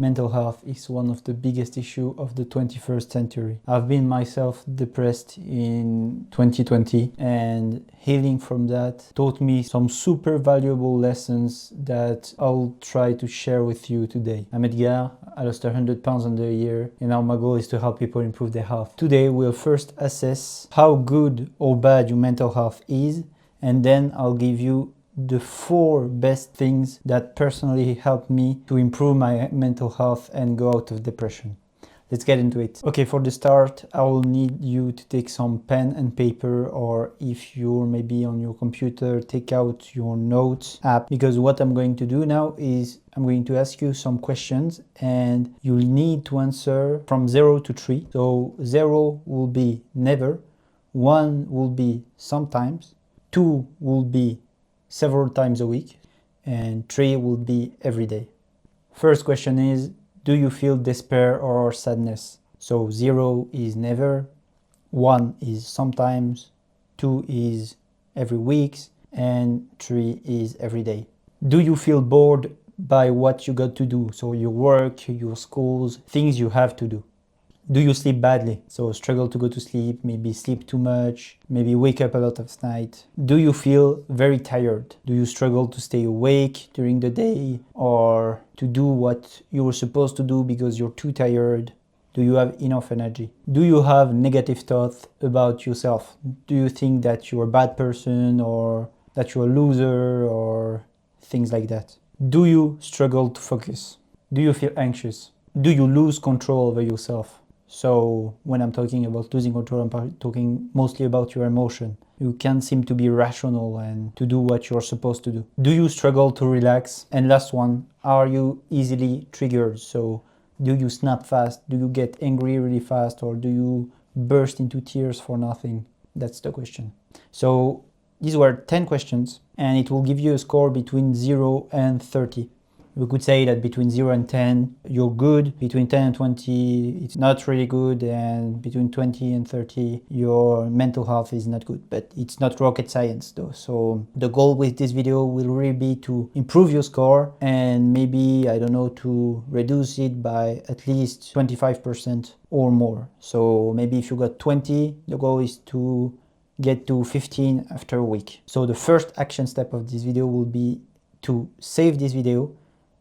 Mental health is one of the biggest issues of the 21st century. I've been myself depressed in 2020, and healing from that taught me some super valuable lessons that I'll try to share with you today. I'm Edgar. I lost 100 pounds under a year, and now my goal is to help people improve their health. Today we'll first assess how good or bad your mental health is, and then I'll give you the 4 best things that personally helped me to improve my mental health and go out of depression. Let's get into it. Okay, for the start, I will need you to take some pen and paper, or if you're maybe on your computer, take out your notes app, because what I'm going to do now is I'm going to ask you some questions and you'll need to answer from 0 to 3. So 0 will be never, 1 will be sometimes, 2 will be several times a week, and 3 will be every day. First question is, do you feel despair or sadness? So 0 is never, 1 is sometimes, 2 is every week, and 3 is every day. Do you feel bored by what you got to do? So your work, your schools, things you have to do. Do you sleep badly? So struggle to go to sleep, maybe sleep too much, maybe wake up a lot of night. Do you feel very tired? Do you struggle to stay awake during the day or to do what you were supposed to do because you're too tired? Do you have enough energy? Do you have negative thoughts about yourself? Do you think that you're a bad person or that you're a loser or things like that? Do you struggle to focus? Do you feel anxious? Do you lose control over yourself? So when I'm talking about losing control, I'm talking mostly about your emotion. You can't seem to be rational and to do what you're supposed to do. Do you struggle to relax? And last one, are you easily triggered? So do you snap fast? Do you get angry really fast? Or do you burst into tears for nothing? That's the question. So these were 10 questions, and it will give you a score between 0 and 30. We could say that between 0 and 10, you're good. Between 10 and 20, it's not really good. And between 20 and 30, your mental health is not good. But it's not rocket science though. So the goal with this video will really be to improve your score and maybe, I don't know, to reduce it by at least 25% or more. So maybe if you got 20, the goal is to get to 15 after a week. So the first action step of this video will be to save this video,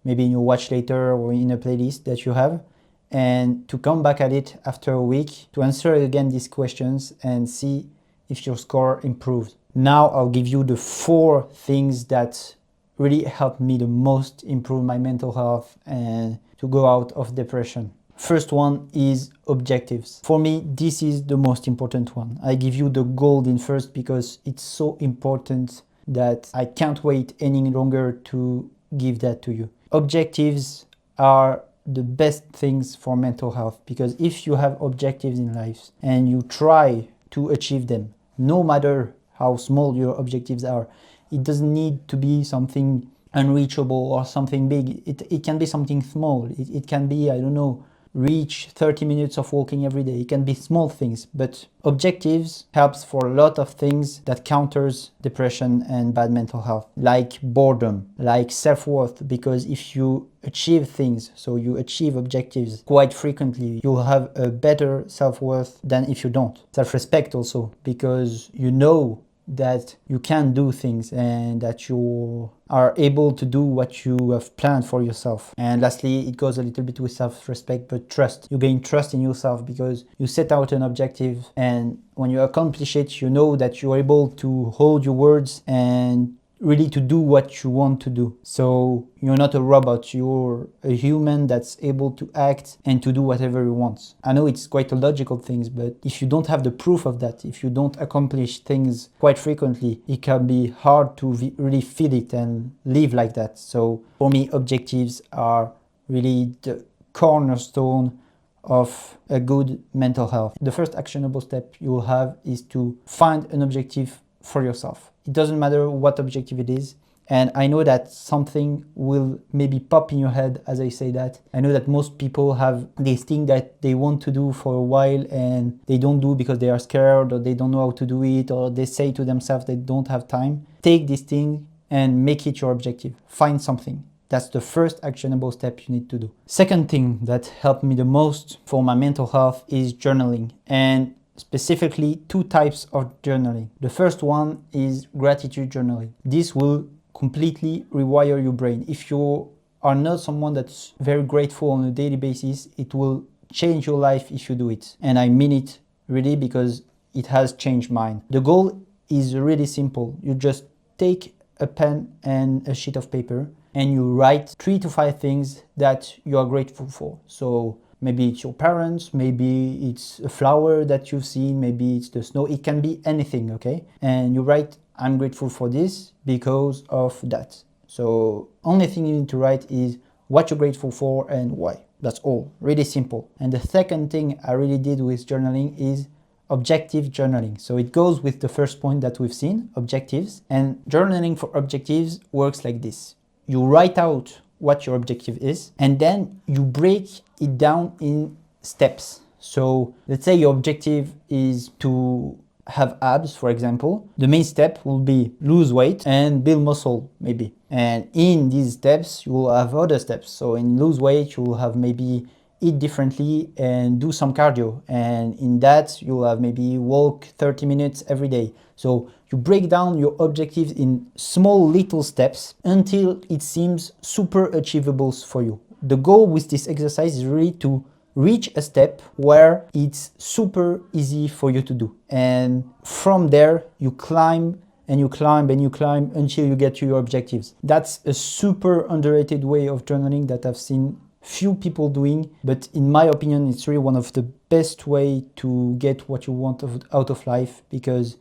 maybe in your watch later or in a playlist that you have, and to come back at it after a week to answer again these questions and see if your score improved. Now I'll give you the 4 things that really helped me the most improve my mental health and to go out of depression. First one is objectives. For me, this is the most important one. I give you the gold in first because it's so important that I can't wait any longer to give that to you. Objectives are the best things for mental health, because if you have objectives in life and you try to achieve them, no matter how small your objectives are, it doesn't need to be something unreachable or something big. It can be something small. It can be, I don't know, reach 30 minutes of walking every day. It can be small things, but objectives helps for a lot of things that counters depression and bad mental health, like boredom, like self-worth, because if you achieve things, so you achieve objectives quite frequently, you'll have a better self-worth than if you don't. Self-respect also, because you know that you can do things and that you are able to do what you have planned for yourself. And lastly, it goes a little bit with self-respect, but trust. You gain trust in yourself because you set out an objective, and when you accomplish it, you know that you're able to hold your words and really to do what you want to do. So you're not a robot, you're a human that's able to act and to do whatever you want. I know it's quite a logical thing, but if you don't have the proof of that, if you don't accomplish things quite frequently, it can be hard to really feel it and live like that. So for me, objectives are really the cornerstone of a good mental health. The first actionable step you will have is to find an objective for yourself. It doesn't matter what objective it is. And I know that something will maybe pop in your head as I say that. I know that most people have this thing that they want to do for a while and they don't do because they are scared or they don't know how to do it, or they say to themselves they don't have time. Take this thing and make it your objective. Find something. That's the first actionable step you need to do. Second thing that helped me the most for my mental health is journaling, and specifically two types of journaling. The first one is gratitude journaling. This will completely rewire your brain. If you are not someone that's very grateful on a daily basis, it will change your life if you do it. And I mean it really, because it has changed mine. The goal is really simple. You just take a pen and a sheet of paper and you write 3 to 5 things that you are grateful for. So maybe it's your parents, maybe it's a flower that you've seen, maybe it's the snow, it can be anything, okay? And you write, I'm grateful for this because of that. So only thing you need to write is what you're grateful for and why. That's all, really simple. And the second thing I really did with journaling is objective journaling. So it goes with the first point that we've seen, objectives. And journaling for objectives works like this. You write out what your objective is, and then you break it down in steps. So let's say your objective is to have abs, for example. The main step will be lose weight and build muscle, maybe. And in these steps, you will have other steps. So in lose weight, you will have maybe eat differently and do some cardio. And in that, you'll have maybe walk 30 minutes every day. So you break down your objectives in small little steps until it seems super achievable for you. The goal with this exercise is really to reach a step where it's super easy for you to do. And from there, you climb and you climb and you climb until you get to your objectives. That's a super underrated way of journaling that I've seen few people doing, but in my opinion, it's really one of the best way to get what you want out of life, because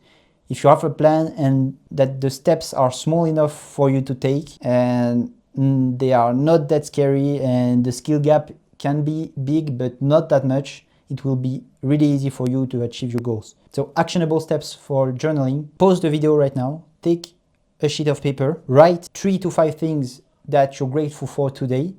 if you have a plan and that the steps are small enough for you to take and they are not that scary and the skill gap can be big but not that much, it will be really easy for you to achieve your goals. So actionable steps for journaling. Pause the video right now, take a sheet of paper, write 3 to 5 things that you're grateful for today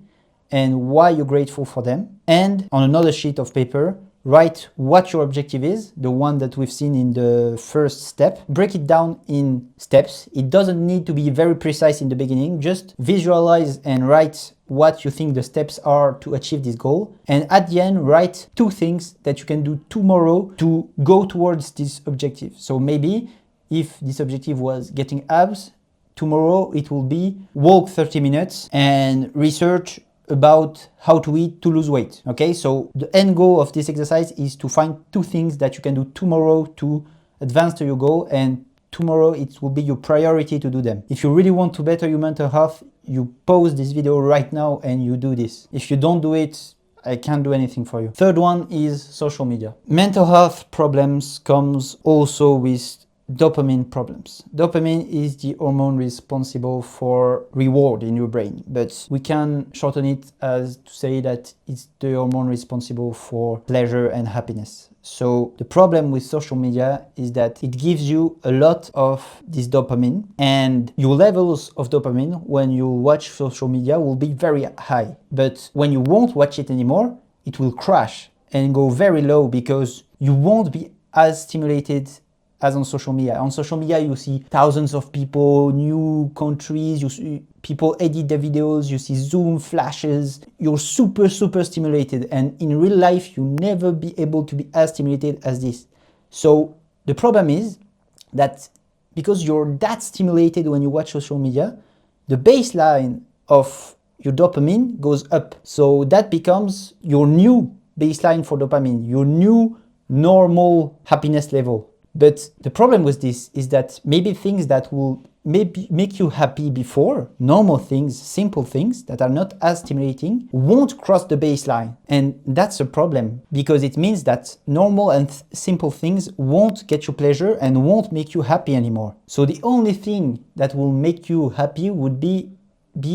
and why you're grateful for them. And on another sheet of paper, write what your objective is, the one that we've seen in the first step. Break it down in steps. It doesn't need to be very precise in the beginning. Just visualize and write what you think the steps are to achieve this goal. And at the end, write 2 things that you can do tomorrow to go towards this objective. So maybe if this objective was getting abs, tomorrow it will be walk 30 minutes and research about how to eat to lose weight. Okay, so the end goal of this exercise is to find 2 things that you can do tomorrow to advance to your goal, and tomorrow it will be your priority to do them. If you really want to better your mental health, you pause this video right now and you do this. If you don't do it, I can't do anything for you. Third one is social media. Mental health problems comes also with dopamine problems. Dopamine is the hormone responsible for reward in your brain, but we can shorten it as to say that it's the hormone responsible for pleasure and happiness. So the problem with social media is that it gives you a lot of this dopamine, and your levels of dopamine when you watch social media will be very high. But when you won't watch it anymore, it will crash and go very low because you won't be as stimulated as on social media. On social media, you see thousands of people, new countries, you see people edit their videos, you see zoom flashes, you're super stimulated, and in real life, you never be able to be as stimulated as this. So the problem is that because you're that stimulated when you watch social media, the baseline of your dopamine goes up. So that becomes your new baseline for dopamine, your new normal happiness level. But the problem with this is that maybe things that will maybe make you happy before, normal things, simple things that are not as stimulating, won't cross the baseline. And that's a problem, because it means that normal and simple things won't get you pleasure and won't make you happy anymore. So the only thing that will make you happy would be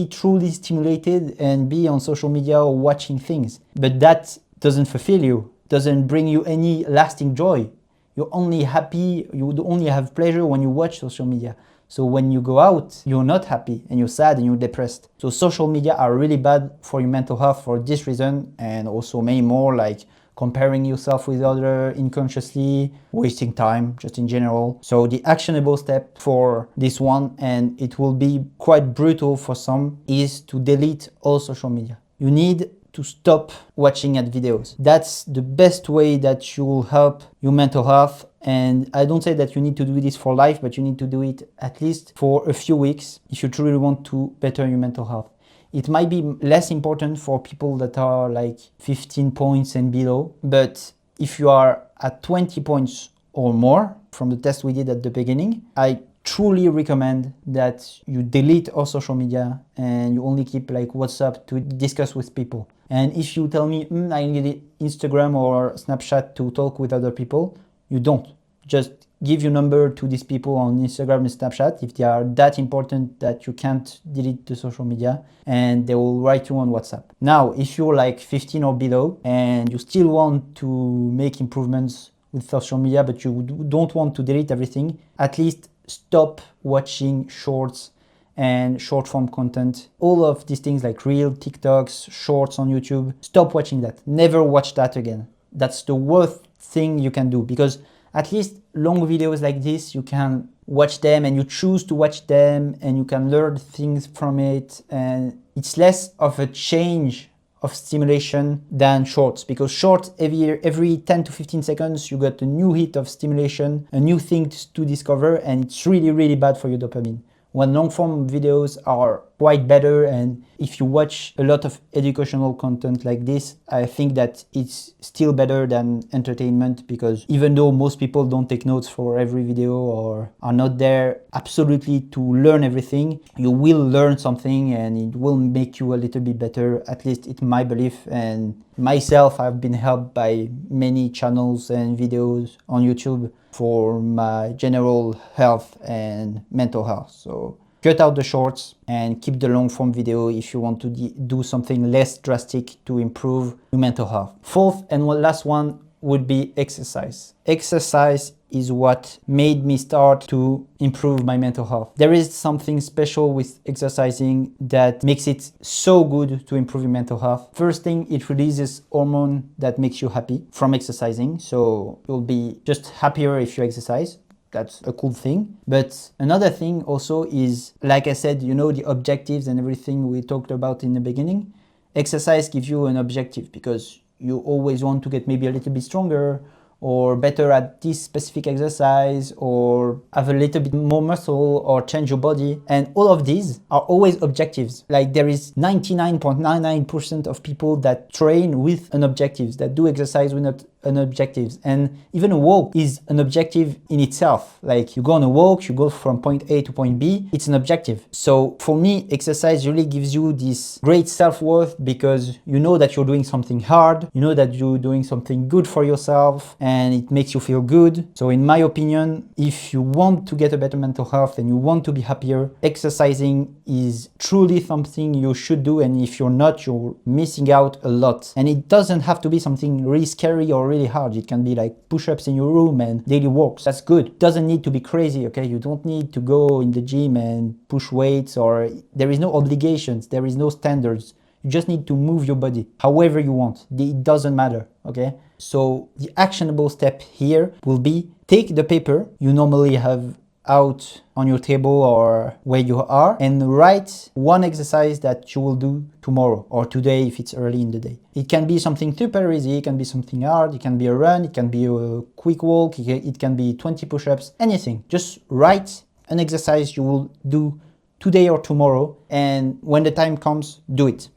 truly stimulated and be on social media or watching things. But that doesn't fulfill you, doesn't bring you any lasting joy. You're only happy, you would only have pleasure when you watch social media. So when you go out, you're not happy and you're sad and you're depressed. So social media are really bad for your mental health for this reason, and also many more, like comparing yourself with others unconsciously, wasting time just in general. So the actionable step for this one, and it will be quite brutal for some, is to delete all social media. You need to stop watching at videos. That's the best way that you will help your mental health. And I don't say that you need to do this for life, but you need to do it at least for a few weeks if you truly want to better your mental health. It might be less important for people that are like 15 points and below, but if you are at 20 points or more from the test we did at the beginning, I truly recommend that you delete all social media and you only keep like WhatsApp to discuss with people. And if you tell me, I need Instagram or Snapchat to talk with other people, you don't. Just give your number to these people on Instagram and Snapchat if they are that important that you can't delete the social media, and they will write you on WhatsApp. Now, if you're like 15 or below and you still want to make improvements with social media, but you don't want to delete everything, at least stop watching shorts and short form content. All of these things like Reel, TikToks, shorts on YouTube, stop watching that. Never watch that again. That's the worst thing you can do, because at least long videos like this, you can watch them and you choose to watch them and you can learn things from it. And it's less of a change of stimulation than shorts, because shorts every 10 to 15 seconds you got a new hit of stimulation, a new thing to discover, and it's really, really bad for your dopamine. When long form videos are quite better, and if you watch a lot of educational content like this, I think that it's still better than entertainment, because even though most people don't take notes for every video or are not there absolutely to learn everything, you will learn something and it will make you a little bit better. At least it's my belief, and myself, I've been helped by many channels and videos on YouTube for my general health and mental health. So cut out the shorts and keep the long form video if you want to do something less drastic to improve your mental health. Fourth and last one would be exercise. Exercise is what made me start to improve my mental health. There is something special with exercising that makes it so good to improve your mental health. First thing, it releases hormone that makes you happy from exercising. So you'll be just happier if you exercise. That's a cool thing. But another thing also is, like I said, you know, the objectives and everything we talked about in the beginning. Exercise gives you an objective because you always want to get maybe a little bit stronger or better at this specific exercise, or have a little bit more muscle, or change your body. And all of these are always objectives. Like there is 99.99% of people that train with an objective, that do exercise with an objective. And even a walk is an objective in itself. Like you go on a walk, you go from point A to point B, it's an objective. So for me, exercise really gives you this great self-worth, because you know that you're doing something hard, you know that you're doing something good for yourself, and it makes you feel good. So in my opinion, if you want to get a better mental health and you want to be happier, exercising is truly something you should do. And if you're not, you're missing out a lot. And it doesn't have to be something really scary or really hard. It can be like push-ups in your room and daily walks. That's good. It doesn't need to be crazy, okay? You don't need to go in the gym and push weights, or there is no obligations, there is no standards. You just need to move your body however you want. It doesn't matter, okay? So the actionable step here will be, take the paper you normally have out on your table or where you are, and write one exercise that you will do tomorrow or today if it's early in the day. It can be something super easy, it can be something hard, it can be a run, it can be a quick walk, it can be 20 push-ups, anything. Just write an exercise you will do today or tomorrow, and when the time comes, do it.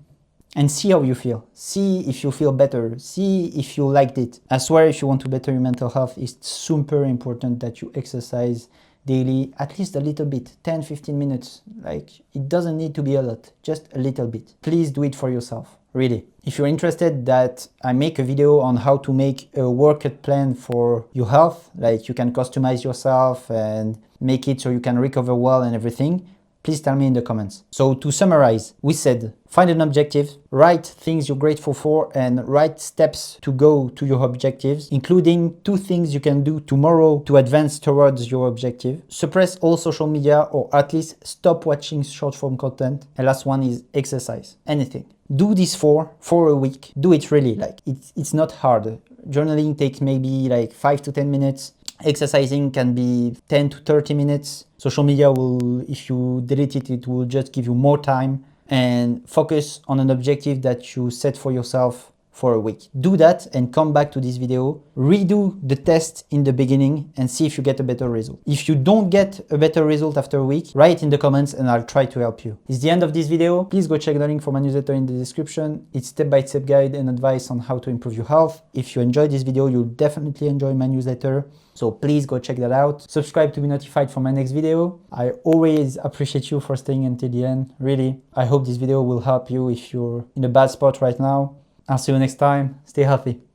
And see how you feel. See if you feel better. See if you liked it. I swear, if you want to better your mental health, it's super important that you exercise daily, at least a little bit, 10-15 minutes. Like, it doesn't need to be a lot, just a little bit. Please do it for yourself, really. If you're interested that I make a video on how to make a workout plan for your health, like you can customize yourself and make it so you can recover well and everything, please tell me in the comments. So to summarize, we said, find an objective, write things you're grateful for, and write steps to go to your objectives, including 2 things you can do tomorrow to advance towards your objective. Suppress all social media, or at least stop watching short form content. And last one is exercise, anything. Do this for a week. Do it really, like it's not hard. Journaling takes maybe like 5 to 10 minutes. Exercising can be 10 to 30 minutes. Social media will, if you delete it, it will just give you more time. And focus on an objective that you set for yourself for a week. Do that and come back to this video, redo the test in the beginning and see if you get a better result. If you don't get a better result after a week, write in the comments and I'll try to help you. It's the end of this video. Please go check the link for my newsletter in the description. It's step-by-step guide and advice on how to improve your health. If you enjoyed this video, you'll definitely enjoy my newsletter. So please go check that out. Subscribe to be notified for my next video. I always appreciate you for staying until the end. Really, I hope this video will help you if you're in a bad spot right now. I'll see you next time. Stay healthy.